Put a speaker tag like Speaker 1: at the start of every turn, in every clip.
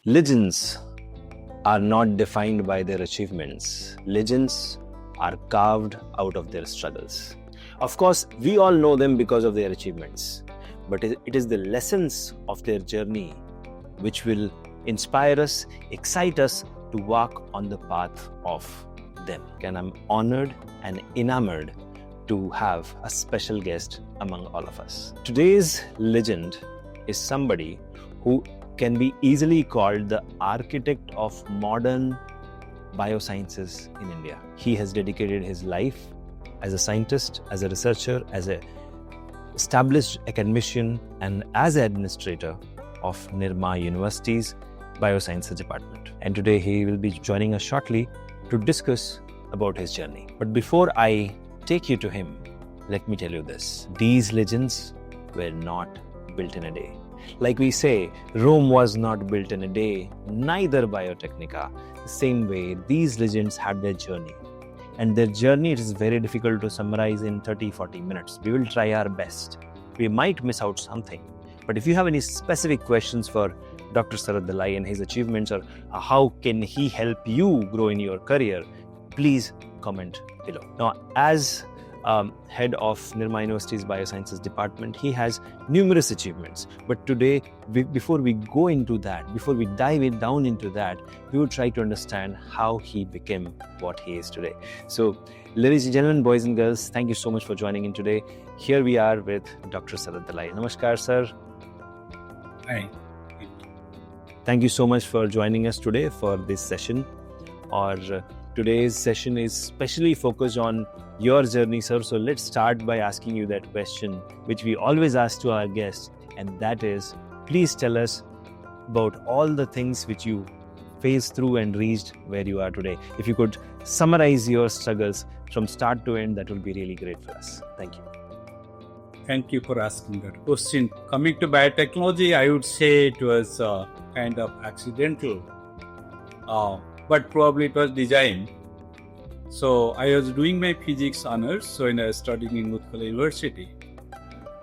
Speaker 1: Legends are not defined by their achievements. Legends are carved out of their struggles. Of course, we all know them because of their achievements, but it is the lessons of their journey which will inspire us, excite us to walk on the path of them. And I'm honored and enamored to have a special guest among all of us. Today's legend is somebody who can be easily called the architect of modern biosciences in India. He has dedicated his life as a scientist, as a researcher, as an established academician, and as an administrator of Nirma University's Biosciences department. And today he will be joining us shortly to discuss about his journey. But before I take you to him, let me tell you this. These legends were not built in a day. Like we say, Rome was not built in a day, neither Biotecnika. The same way, these legends had their journey. And their journey, it is very difficult to summarize in 30-40 minutes. We will try our best. We might miss out something. But if you have any specific questions for Dr. Sarat Dalai and his achievements, or how can he help you grow in your career, please comment below. Now, as head of Nirma University's Biosciences department, he has numerous achievements. But today, before we go into that, before we dive down into that, we will try to understand how he became what he is today. So, ladies and gentlemen, boys and girls, thank you so much for joining in today. Here we are with Dr. Sarat Dalai. Namaskar, sir.
Speaker 2: Hi.
Speaker 1: Thank you so much for joining us today for this session. Today's session is specially focused on your journey, sir. So let's start by asking you that question, which we always ask to our guests, and that is, please tell us about all the things which you faced through and reached where you are today. If you could summarize your struggles from start to end, that would be really great for us. Thank you.
Speaker 2: Thank you for asking that question. Coming to biotechnology, I would say it was kind of accidental, but probably it was designed. So I was doing my physics honors, so when I was studying in University.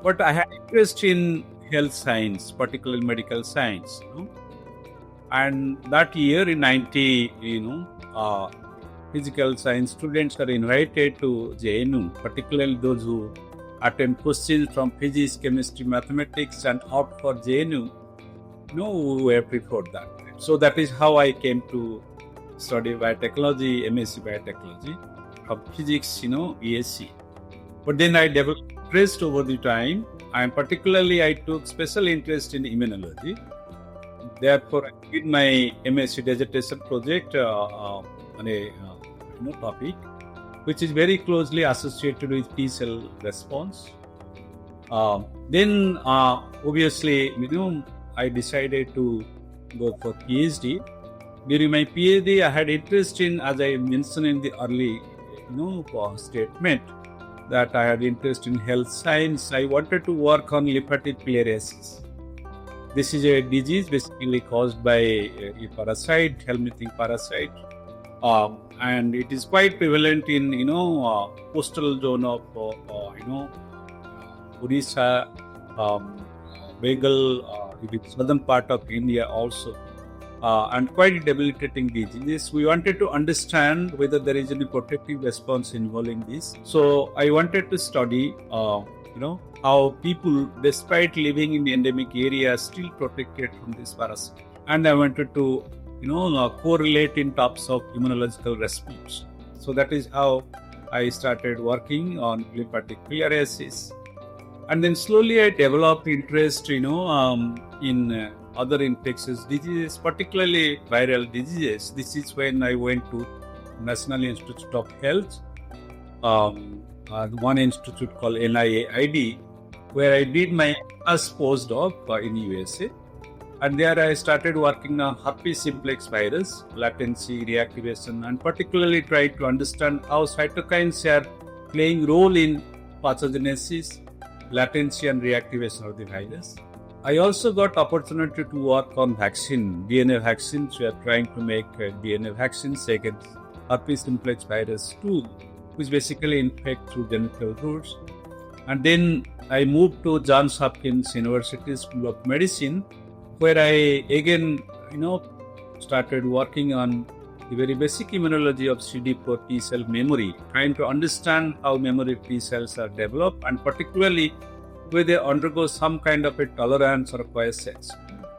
Speaker 2: But I had interest in health science, particularly medical science. And that year in 90, physical science students are invited to JNU, particularly those who attempt questions from physics, chemistry, mathematics, and opt for JNU. We were preferred that. So that is how I came to study biotechnology, MSc biotechnology, from physics, ESC. But then I developed interest over the time, and particularly I took special interest in immunology. Therefore, I did my MSc dissertation project on a topic which is very closely associated with T-cell response. Then, obviously, I decided to go for PhD. During my PhD, I had interest in, as I mentioned in the early, statement, that I had interest in health science. I wanted to work on lymphatic filariasis. This is a disease basically caused by a parasite, helminthine parasite, and it is quite prevalent in coastal zone of Odisha, Bengal, southern part of India also. And quite debilitating disease. We wanted to understand whether there is any protective response involving this. So I wanted to study, how people, despite living in the endemic area, still protected from this parasite. And I wanted to, correlate in terms of immunological response. So that is how I started working on lymphatic filariasis. And then slowly I developed interest, in other infectious diseases, particularly viral diseases. This is when I went to National Institute of Health, one institute called NIAID, where I did my first postdoc in USA. And there I started working on herpes simplex virus, latency, reactivation, and particularly tried to understand how cytokines are playing role in pathogenesis, latency, and reactivation of the virus. I also got opportunity to work on vaccine, DNA vaccines. We are trying to make DNA vaccines against herpes simplex virus 2, which basically infect through genital routes. And then I moved to Johns Hopkins University School of Medicine, where I again, started working on the very basic immunology of CD4 T cell memory, trying to understand how memory T cells are developed, and particularly where they undergo some kind of a tolerance or quiescence.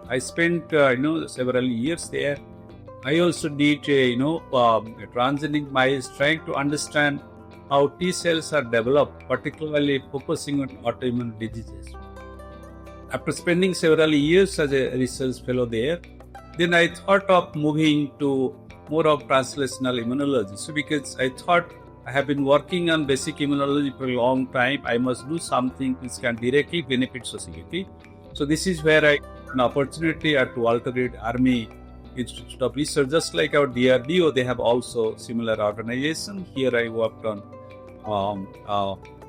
Speaker 2: I spent several years there. I also did transgenic mice, trying to understand how T cells are developed, particularly focusing on autoimmune diseases. After spending several years as a research fellow there, then I thought of moving to more of translational immunology. So because I thought I have been working on basic immunology for a long time, I must do something which can directly benefit society. So this is where I got an opportunity at Walter Reed Army Institute of Research. Just like our DRDO, they have also similar organization. Here I worked on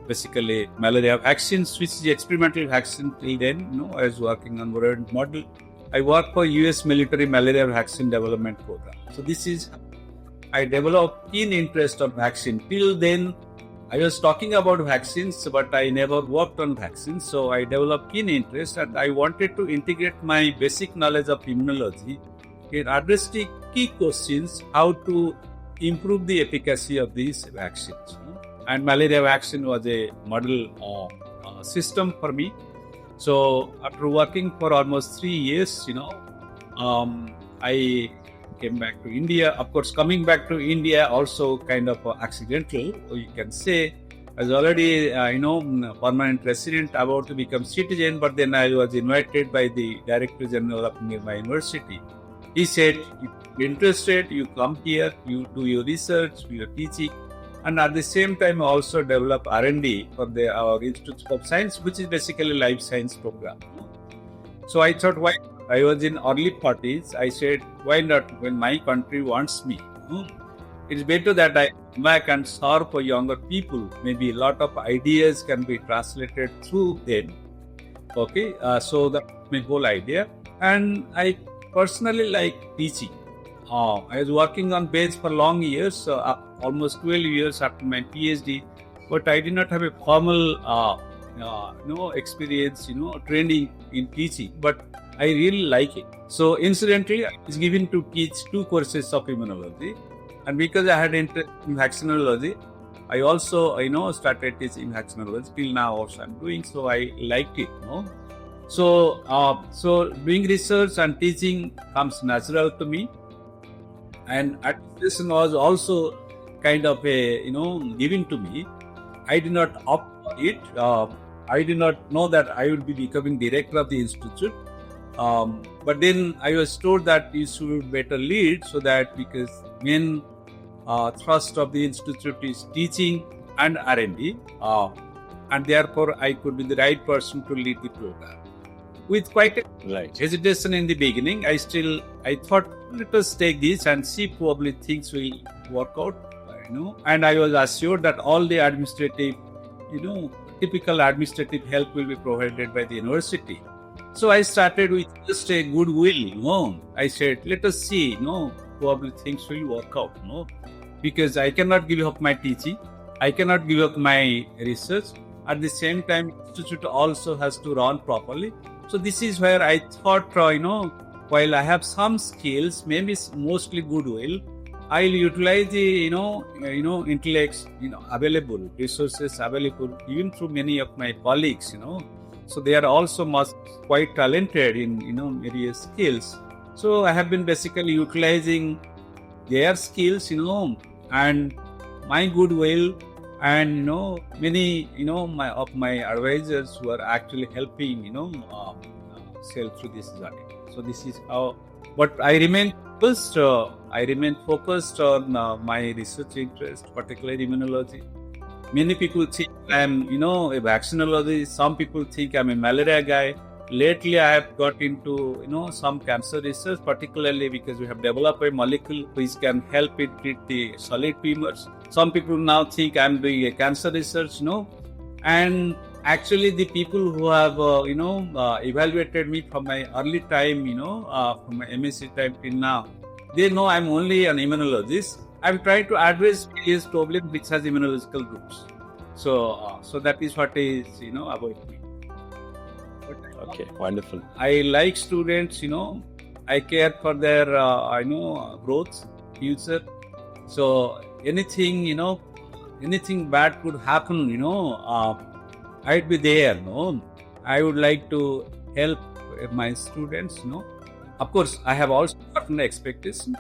Speaker 2: basically malaria vaccines, which is experimental vaccine till then. I was working on rodent model. I work for US military malaria vaccine development program. So this is, I developed keen interest on vaccine. Till then, I was talking about vaccines, but I never worked on vaccines. So I developed keen interest, and I wanted to integrate my basic knowledge of immunology and address the key questions, how to improve the efficacy of these vaccines. And malaria vaccine was a model system for me. So after working for almost 3 years, I came back to India. Of course, coming back to India also kind of accidental, you can say. I was already, permanent resident, about to become citizen, but then I was invited by the Director General of Nirma University. He said, if you're interested, you come here, you do your research, your teaching, and at the same time also develop R&D for our Institute of Science, which is basically life science program. So I thought, why? I was in early 40s. I said, why not when my country wants me? It's better that I come back and serve for younger people. Maybe a lot of ideas can be translated through them. Okay, so that's my whole idea. And I personally like teaching. I was working on bench for long years, almost 12 years after my PhD, but I did not have a formal experience, training in teaching, but I really like it. So incidentally, I was given to teach 2 courses of immunology, and because I had interest in vaccinology, I also, started teaching vaccinology. Till now also I'm doing, so I liked it. So doing research and teaching comes natural to me. And administration was also kind of given to me. I did not opt for it. I did not know that I would be becoming director of the institute. But then I was told that you should better lead, so that because main thrust of the institute is teaching and R&D, and therefore I could be the right person to lead the program. With quite a hesitation in the beginning, I thought, let us take this and see, probably things will work out, And I was assured that all the administrative, typical administrative help will be provided by the university. So I started with just a goodwill, I said, let us see, probably things will work out, Because I cannot give up my teaching, I cannot give up my research. At the same time, institute also has to run properly. So this is where I thought, while I have some skills, maybe mostly goodwill, I'll utilize the, intellects, available, resources available, even through many of my colleagues, So they are also quite talented in, various skills. So I have been basically utilizing their skills, and my goodwill, and many of my advisors who are actually helping sail through this journey. So this is how. But I remain focused. On my research interest, particularly immunology. Many people think I'm a vaccinologist. Some people think I'm a malaria guy. Lately, I have got into some cancer research, particularly because we have developed a molecule which can help it treat the solid tumors. Some people now think I'm doing a cancer research, and actually the people who have evaluated me from my early time, from my MSc time till now, they know I'm only an immunologist. I'm trying to address various problems which has immunological roots. So that is what is about me.
Speaker 1: Okay, wonderful.
Speaker 2: I like students, I care for their, growth, future. So anything, anything bad could happen, I'd be there, I would like to help my students, Of course, I have also gotten expectation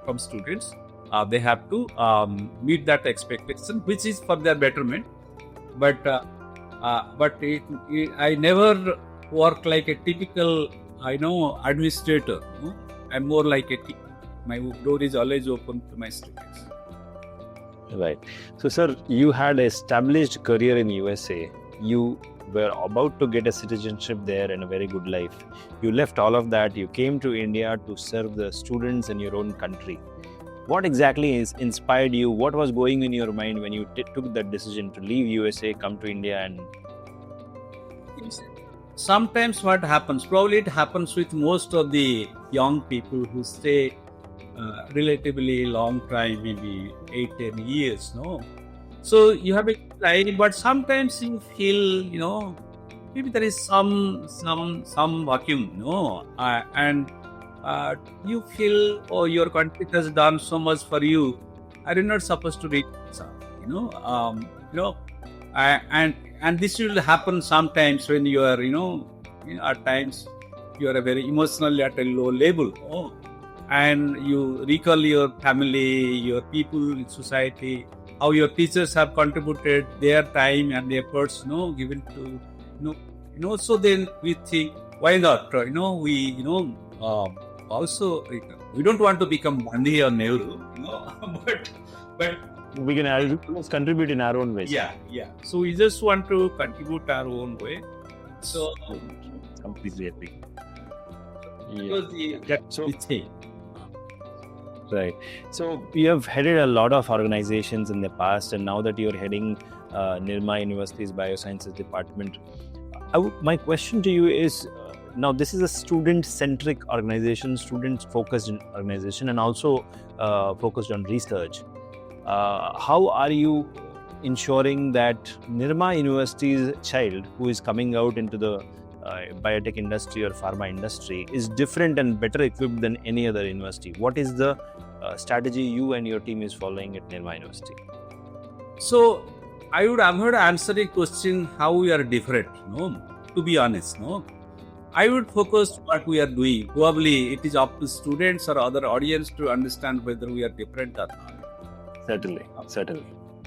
Speaker 2: from students. They have to meet that expectation, which is for their betterment. But I never work like a typical, administrator. I'm more like a teacher. My door is always open to my students.
Speaker 1: Right. So, sir, you had an established career in USA. You were about to get a citizenship there and a very good life. You left all of that. You came to India to serve the students in your own country. What exactly inspired you? What was going in your mind when you took that decision to leave USA, come to India, and
Speaker 2: sometimes what happens, probably it happens with most of the young people who stay relatively long time, maybe 8-10 years, So you have a life, but sometimes you feel, maybe there is some vacuum, and you feel, oh, your country has done so much for you. Are you not supposed to reach and this will happen sometimes when you are, at times you are very emotionally at a low level, and you recall your family, your people in society, how your teachers have contributed their time and their efforts, given to, so then we think, why not, we, also, we don't want to become Gandhi or Nehru, but
Speaker 1: we can contribute in our own ways.
Speaker 2: Yeah. So we just want to contribute our own way. So
Speaker 1: completely agree. Right. So you have headed a lot of organizations in the past, and now that you're heading Nirma University's Biosciences department, my question to you is, now this is a student-centric organization, student-focused organization, and also focused on research. How are you ensuring that Nirma University's child who is coming out into the biotech industry or pharma industry is different and better equipped than any other university? What is the strategy you and your team is following at Nirma University?
Speaker 2: So I would avoid answering question how we are different. To be honest, I would focus what we are doing. Probably it is up to students or other audience to understand whether we are different or not.
Speaker 1: Certainly.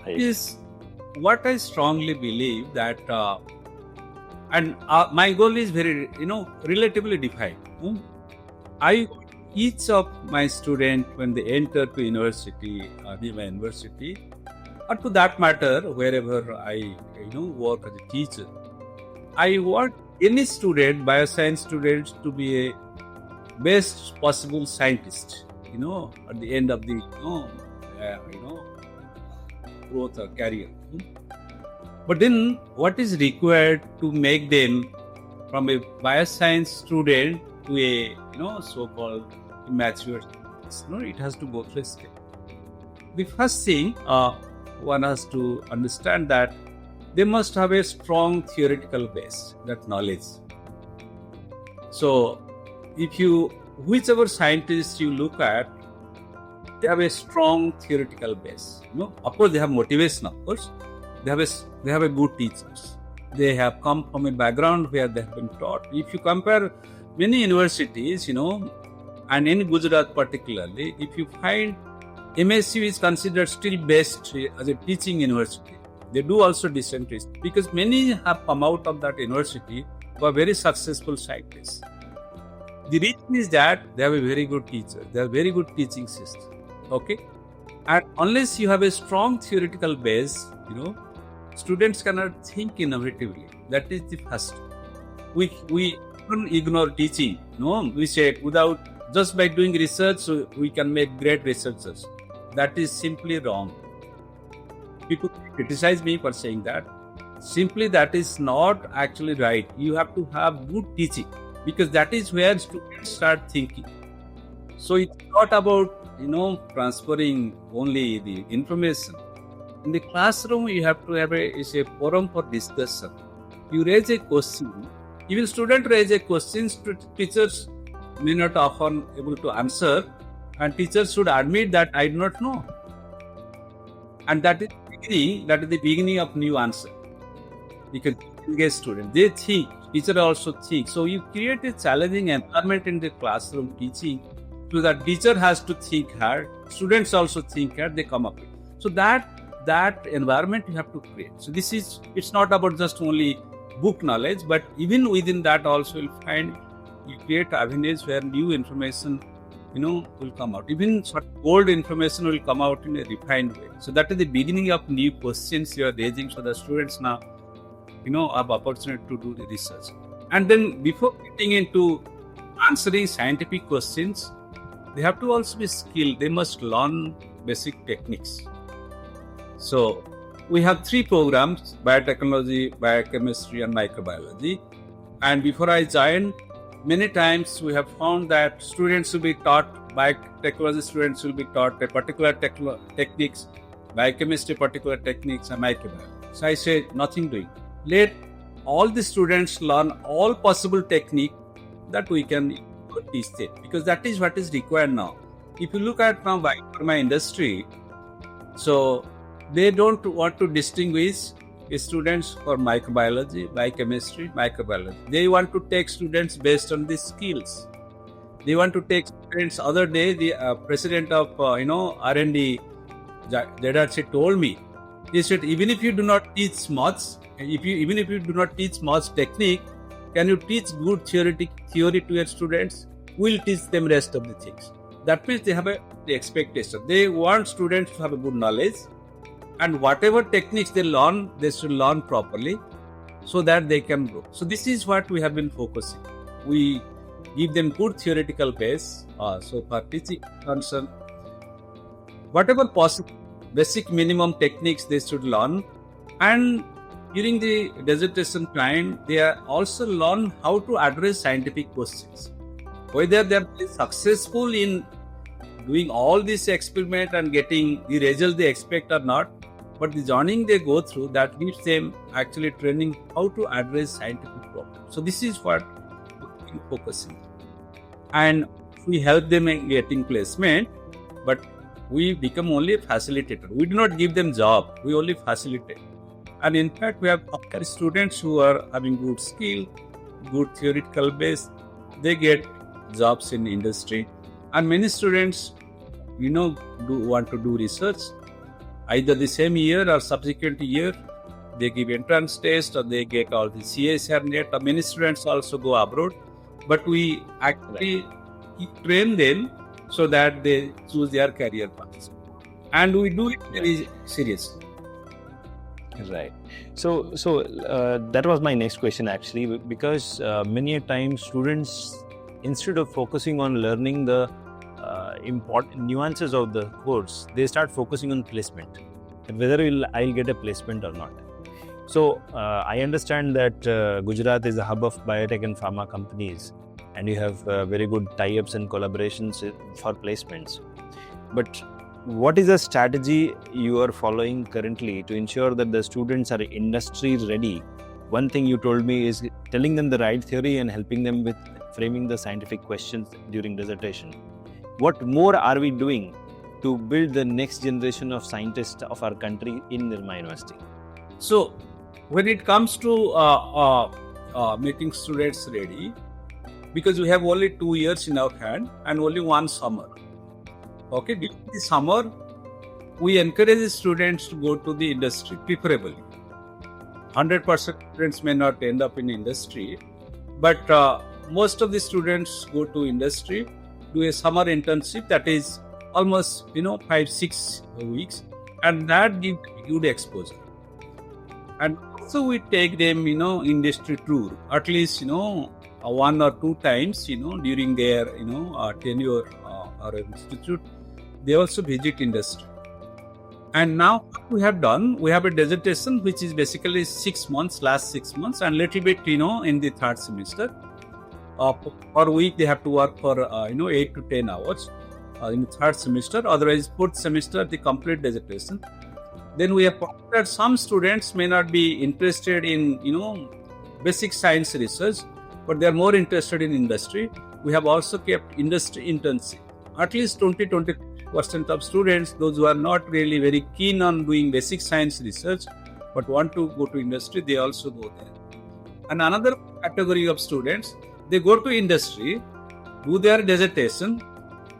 Speaker 2: Is what I strongly believe that, and my goal is very, relatively defined. Each of my students, when they enter to university, Nirma University, or to that matter, wherever I, work as a teacher, I want any student, bioscience students, to be a best possible scientist, at the end of the, growth or career. But then what is required to make them from a bioscience student to a, so-called immature, it has to go through a step. The first thing, one has to understand that they must have a strong theoretical base, that knowledge. So, whichever scientist you look at, they have a strong theoretical base. Of course, they have motivation. Of course, they have a good teachers. They have come from a background where they have been taught. If you compare many universities, and in Gujarat particularly, if you find MSU is considered still best as a teaching university. They do also decent research because many have come out of that university who are very successful scientists. The reason is that they have a very good teacher. They have very good teaching system. Okay? And unless you have a strong theoretical base, students cannot think innovatively. That is the first. We don't ignore teaching. We say just by doing research, we can make great researchers. That is simply wrong. People criticize me for saying that. Simply that is not actually right. You have to have good teaching because that is where students start thinking. So it's not about, transferring only the information. In the classroom, you have to have a forum for discussion. You raise a question. Even students raise a question to teachers, may not often able to answer, and teachers should admit that I do not know. And that is the beginning of new answer. You can engage students. They think, teacher also think. So you create a challenging environment in the classroom teaching, so that teacher has to think hard, students also think hard, they come up with. So that environment you have to create. So it's not about just only book knowledge, but even within that also you create avenues where new information will come out. Even old information will come out in a refined way. So that is the beginning of new questions you are raising, so the students now have opportunity to do the research. And then before getting into answering scientific questions, they have to also be skilled. They must learn basic techniques. So we have 3 programs: biotechnology, biochemistry, and microbiology. And before I joined, many times we have found that students will be taught, biotechnology students will be taught a particular techniques, biochemistry particular techniques, and microbiology. So I say nothing doing. Let all the students learn all possible technique that we can teach them, because that is what is required now. If you look at now pharma industry, so they don't want to distinguish students for microbiology, biochemistry, microbiology. They want to take students based on the skills. They want to take students. Other day, the president of R&D, Jadarchi, told me, he said, even if you do not teach much, even if you do not teach much technique, can you teach good theory to your students? We'll teach them rest of the things. That means they have the expectation. They want students to have a good knowledge, and whatever techniques they learn, they should learn properly so that they can grow. So this is what we have been focusing. We give them good theoretical base. So for teaching concern, whatever possible, basic minimum techniques they should learn. And during the dissertation time, they are also learn how to address scientific questions. Whether they are successful in doing all this experiment and getting the result they expect or not, but the journey they go through, that gives them actually training how to address scientific problems. So this is what we're focusing. And we help them in getting placement, but we become only a facilitator. We do not give them job, we only facilitate. And in fact, we have students who are having good skill, good theoretical base, they get jobs in industry. And many students, want to do research. Either the same year or subsequent year, they give entrance test or they get all the CSR net. Or many students also go abroad, but we actually train them so that they choose their career paths. And we do it very seriously.
Speaker 1: Right. So that was my next question actually, because many a times students, instead of focusing on learning the important nuances of the course, they start focusing on placement, whether I'll get a placement or not. So I understand that Gujarat is a hub of biotech and pharma companies, and you have very good tie-ups and collaborations for placements. But what is the strategy you are following currently to ensure that the students are industry ready? One thing you told me is telling them the right theory and helping them with framing the scientific questions during dissertation. What more are we doing to build the next generation of scientists of our country in Nirma University?
Speaker 2: So, when it comes to making students ready, because we have only 2 years in our hand and only one summer. Okay, during the summer, we encourage the students to go to the industry, preferably. 100% students may not end up in industry, but most of the students go to industry, do a summer internship that is almost 5-6 weeks, and that gives good exposure. And also we take them industry tour at least 1 or 2 times during their tenure or institute. They also visit industry. And now what we have done, we have a dissertation which is basically 6 months, last 6 months, and little bit in the 3rd semester. Per week they have to work for 8 to 10 hours in the 3rd semester. Otherwise 4th semester the complete dissertation. Then we have found that some students may not be interested in basic science research, but they are more interested in industry. we have also kept industry internship. At least 20% of students, those who are not really very keen on doing basic science research but want to go to industry, they also go there. And another category of students, they go to industry, do their dissertation,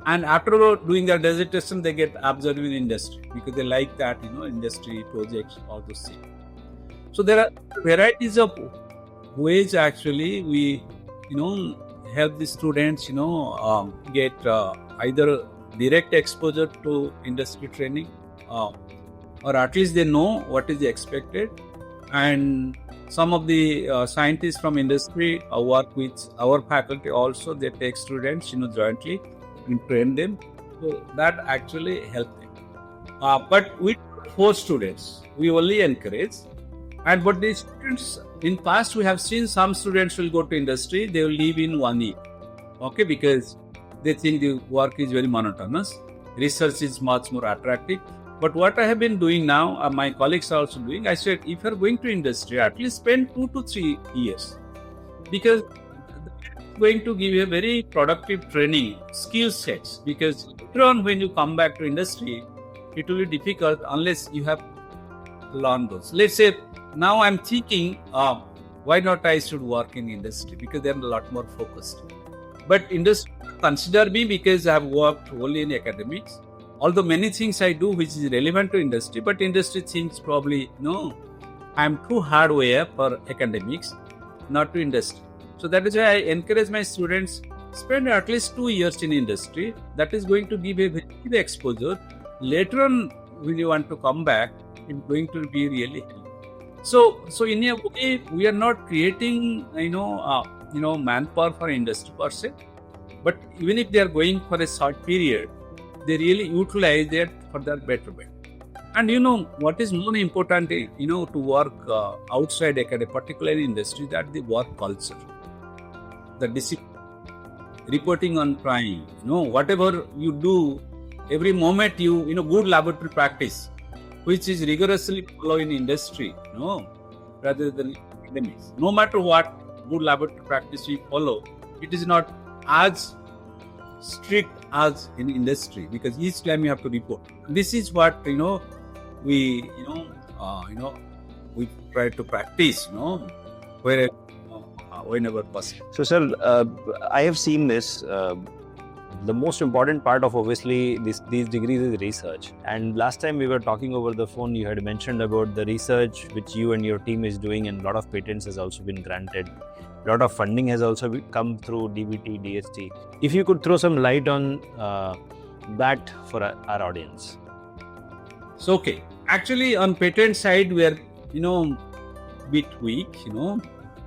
Speaker 2: and after doing their dissertation, they get absorbed in industry because they like that, industry projects, all those things. So there are varieties of ways actually we, help the students, get either direct exposure to industry training, or at least they know what is expected. And some of the scientists from industry work with our faculty also. They take students, jointly and train them. So that actually helps them. But we force students. We only encourage. But the students, in past we have seen some students will go to industry. They will leave in 1 year. Okay, because they think the work is very monotonous. Research is much more attractive. But what I have been doing now, my colleagues are also doing, I said, if you are going to industry, at least spend 2 to 3 years. Because it's going to give you a very productive training, skill sets. Because later on, when you come back to industry, it will be difficult unless you have learned those. Let's say, now I'm thinking, why not I should work in industry? Because they're a lot more focused. But industry consider me because I have worked only in academics. Although many things I do which is relevant to industry, but industry thinks probably, no, I'm too hardware for academics, not to industry. So that is why I encourage my students, spend at least 2 years in industry. That is going to give a very good exposure. Later on, when you want to come back, it's going to be really helpful. So in a way, we are not creating, manpower for industry per se. But even if they are going for a short period, they really utilize it for their betterment. And what is more important, to work outside academia, particularly industry, that the work culture, the discipline, reporting on time, whatever you do, every moment good laboratory practice, which is rigorously followed in industry, rather than academics. No matter what good laboratory practice we follow, it is not as strict as in industry, because each time you have to report. This is what we try to practice, whenever possible.
Speaker 1: So, sir, I have seen this. The most important part of obviously these degrees is research. And last time we were talking over the phone, you had mentioned about the research which you and your team is doing, and a lot of patents has also been granted. A lot of funding has also come through DBT, DST. If you could throw some light on that for our audience.
Speaker 2: So, okay. Actually, on patent side, we are, bit weak,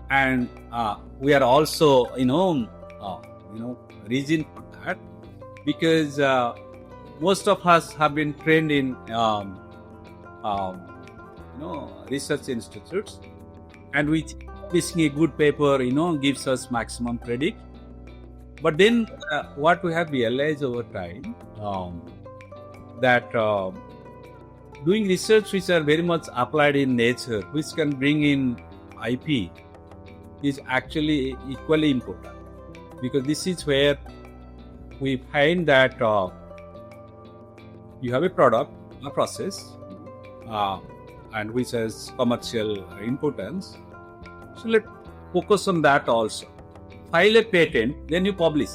Speaker 2: and we are also, reason for that, because most of us have been trained in, research institutes, and we publishing a good paper, gives us maximum credit. But then what we have realized over time, that doing research which are very much applied in nature, which can bring in IP, is actually equally important. Because this is where we find that you have a product, a process, and which has commercial importance. So let's focus on that also. File a patent, then you publish.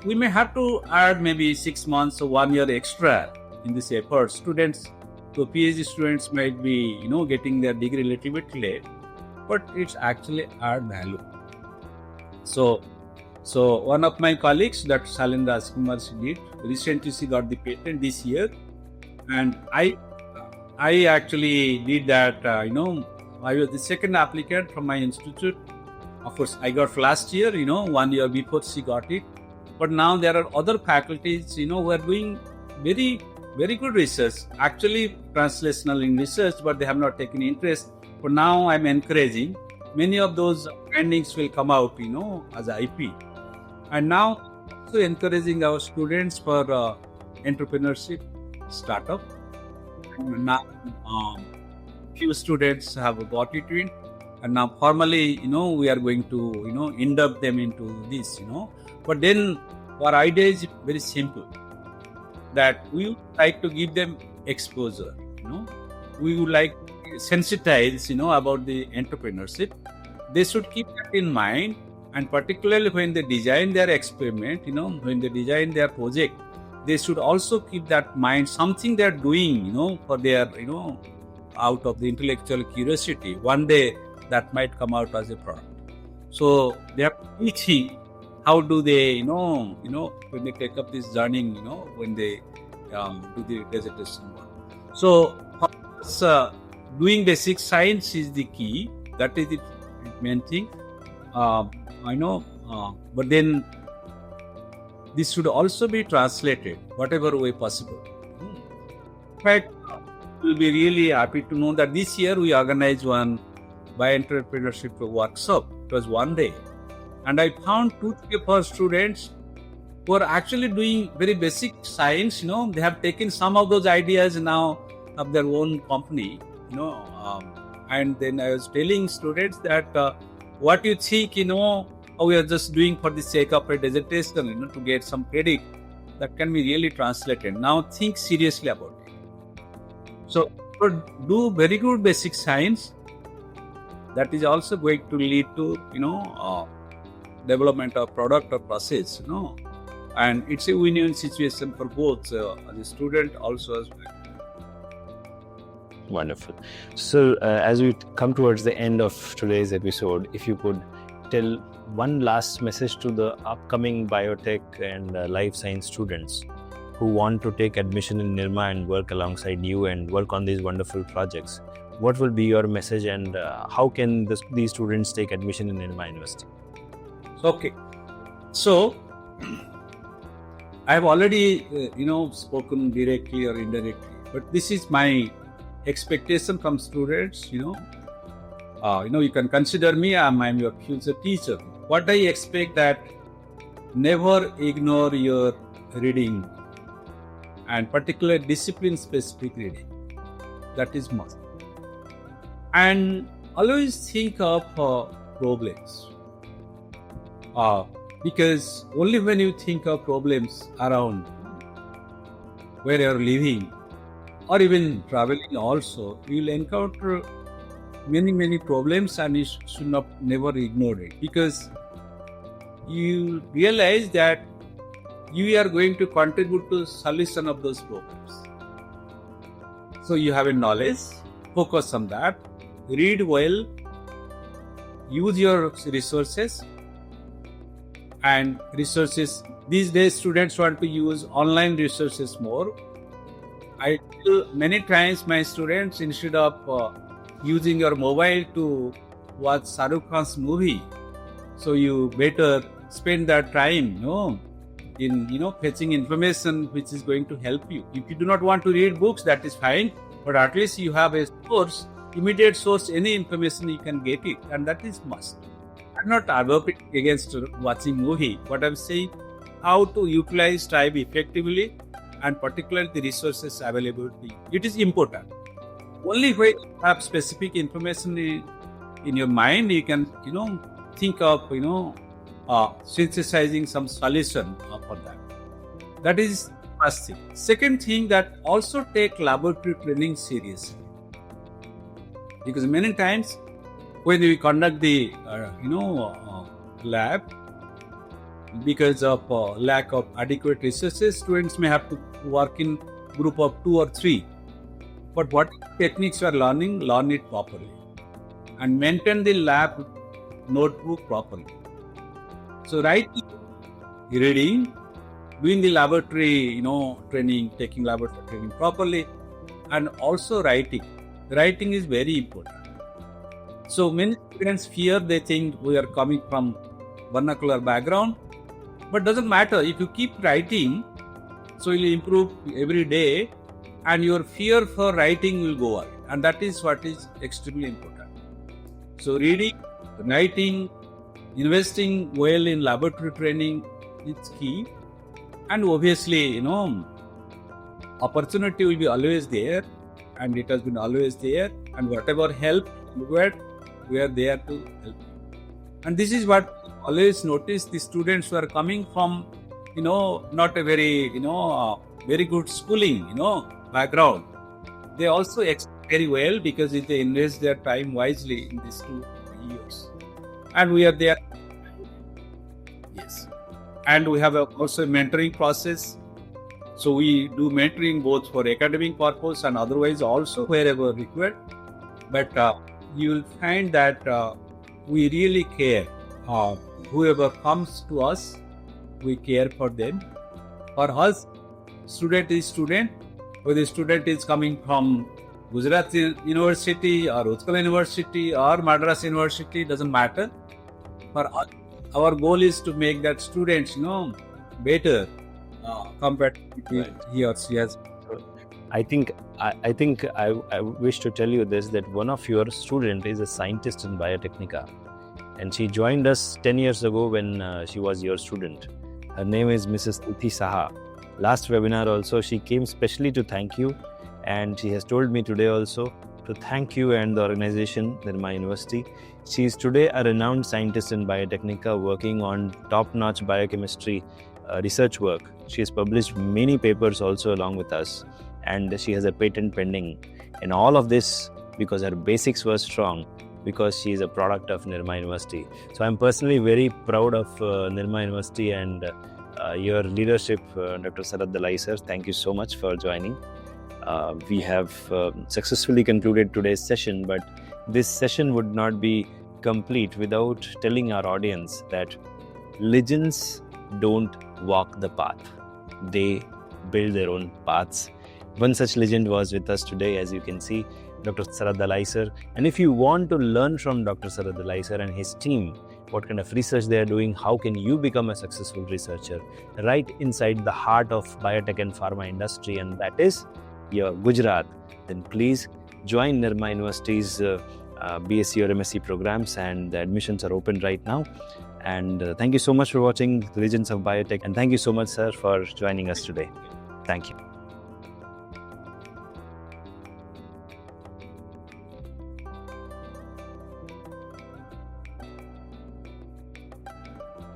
Speaker 2: We may have to add maybe 6 months or 1 year extra in this effort. Students, so PhD students might be, getting their degree a little bit late, but it's actually add value. So one of my colleagues, Dr. Sarat Dalai, she did. Recently, she got the patent this year, and I actually did that. I was the second applicant from my institute. Of course, I got last year, 1 year before she got it. But now there are other faculties, who are doing very, very good research, actually translational in research, but they have not taken interest. But now I'm encouraging. Many of those findings will come out, as IP. And now also encouraging our students for entrepreneurship, startup. Now, few students have got it in. And now formally, we are going to, induct them into this, But then our idea is very simple, that we would like to give them exposure, We would like to sensitize, about the entrepreneurship. They should keep that in mind, and particularly when they design their experiment, when they design their project, they should also keep that mind, something they're doing, for their, out of the intellectual curiosity. One day that might come out as a product. So they have to teach how do they, when they take up this journey, when they do the dissertation work. So for us, doing basic science is the key. That is the main thing. But then this should also be translated whatever way possible. In fact, we'll be really happy to know that this year we organized one bioentrepreneurship workshop. It was one day. And I found 2-3 of our students who are actually doing very basic science. They have taken some of those ideas now of their own company. And then I was telling students that what you think, we are just doing for the sake of a dissertation, to get some credit, that can be really translated. Now think seriously about it. So do very good basic science. That is also going to lead to, development of product or process, And it's a win-win situation for both the student also as well.
Speaker 1: Wonderful. So as we come towards the end of today's episode, if you could tell one last message to the upcoming biotech and life science students who want to take admission in Nirma and work alongside you and work on these wonderful projects, what will be your message, and how can these students take admission in Nirma University?
Speaker 2: Okay. So I've already, spoken directly or indirectly, but this is my expectation from students, you can consider me, I'm your future teacher. What I expect that never ignore your reading, and particular discipline specific reading. That is must. And always think of problems. Because only when you think of problems around where you are living or even traveling also, you will encounter many problems, and you should never ignore it, because you realize that you are going to contribute to solution of those problems. So you have a knowledge, focus on that, read well, use your resources. And resources, these days students want to use online resources more. I tell many times my students, instead of using your mobile to watch Shahrukh Khan's movie, so you better spend that time, in fetching information which is going to help you. If you do not want to read books, that is fine, but at least you have a source, immediate source, any information you can get it, and that is must. I'm not advocating against watching movie, but I'm saying how to utilize time effectively, and particularly the resources available to you. It is important. Only when you have specific information in your mind, you can, think of, synthesizing some solution for that. That is first thing. Second thing, that also take laboratory training seriously. Because many times when we conduct the, lab, because of lack of adequate resources, students may have to work in group of 2 or 3. But what techniques you are learning, learn it properly. And maintain the lab notebook properly. So writing, reading, doing the laboratory, training, taking laboratory training properly, and also writing. Writing is very important. So many students fear, they think we are coming from vernacular background, but doesn't matter. If you keep writing, so you'll improve every day, and your fear for writing will go away. And that is what is extremely important. So reading, writing, investing well in laboratory training is key. And obviously, opportunity will be always there, and it has been always there. And whatever help you get, We are there to help. And this is what always notice, the students who are coming from, not a very, very good schooling, background. They also excel very well because they invest their time wisely in these 2 years. And we are there. Yes. And we have also a mentoring process. So we do mentoring both for academic purpose and otherwise also wherever required. But you will find that we really care. Whoever comes to us, we care for them. For us, student is student. Whether the student is coming from Gujarat University or Utkal University or Madras University, doesn't matter. For us, our goal is to make that students, better compared to he or she has.
Speaker 1: I think I wish to tell you this, that one of your student is a scientist in Biotecnika, and she joined us 10 years ago when she was your student. Her name is Mrs. Uthi Saha. Last webinar also she came specially to thank you, and she has told me today also to thank you and the organization Nirma University. She is today a renowned scientist in Biotecnika working on top-notch biochemistry research work. She has published many papers also along with us, and she has a patent pending. And all of this because her basics were strong, because she is a product of Nirma University. So I'm personally very proud of Nirma University and your leadership, Dr. Sarat Dalai sir. Thank you so much for joining. We have successfully concluded today's session, but this session would not be complete without telling our audience that legends don't walk the path. They build their own paths. One such legend was with us today, as you can see, Dr. Sarat Dalai sir. And if you want to learn from Dr. Sarat Dalai sir and his team, what kind of research they are doing, how can you become a successful researcher right inside the heart of biotech and pharma industry, and that is your Gujarat, then please join Nirma University's BSc or MSc programs, and the admissions are open right now. And thank you so much for watching Legends of Biotech, and thank you so much, sir, for joining us today. Thank you.